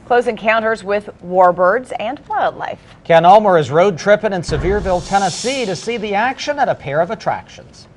Close encounters with warbirds and wildlife. Ken Ulmer is road tripping in Sevierville, Tennessee to see the action at a pair of attractions.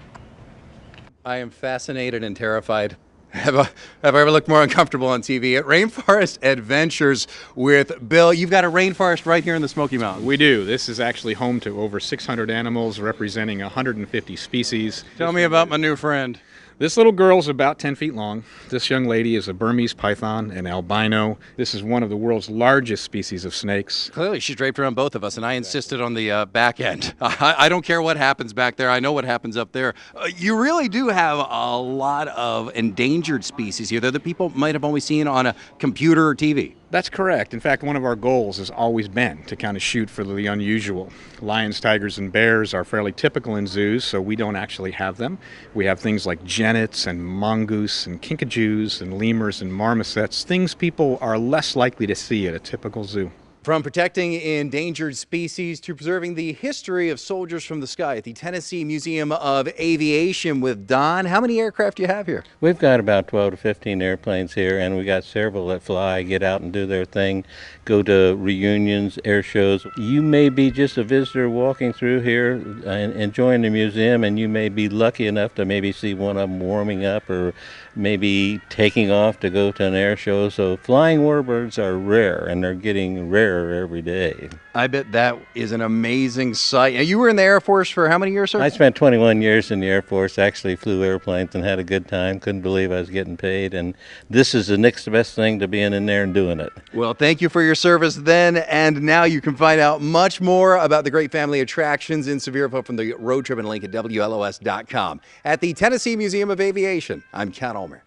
I am fascinated and terrified. Have I ever looked more uncomfortable on TV? At Rainforest Adventures with Bill. You've got a rainforest right here in the Smoky Mountains. We do. This is actually home to over 600 animals representing 150 species. Tell me about my new friend. This little girl's about 10 feet long. This young lady is a Burmese python, an albino. This is one of the world's largest species of snakes. Clearly, she draped around both of us, and I insisted on the back end. I don't care what happens back there. I know what happens up there. You really do have a lot of endangered species here that people might have only seen on a computer or TV. That's correct. In fact, one of our goals has always been to kind of shoot for the unusual. Lions, tigers, and bears are fairly typical in zoos, so we don't actually have them. We have things like genets and mongoose and kinkajous and lemurs and marmosets, things people are less likely to see at a typical zoo. From protecting endangered species to preserving the history of soldiers from the sky at the Tennessee Museum of Aviation with Don. How many aircraft do you have here? We've got about 12 to 15 airplanes here, and we got several that fly, get out and do their thing, go to reunions, air shows. You may be just a visitor walking through here and enjoying the museum, and you may be lucky enough to maybe see one of them warming up or maybe taking off to go to an air show. So flying warbirds are rare, and they're getting rarer every day. I bet that is an amazing sight. You were in the Air Force for how many years, sir? I spent 21 years in the Air Force, actually flew airplanes and had a good time. Couldn't believe I was getting paid, and this is the next best thing to being in there and doing it. Well, thank you for your service then and now. You can find out much more about the great family attractions in Sevierville from the road trip and link at WLOS.com. At the Tennessee Museum of Aviation, I'm Ken Ulmer.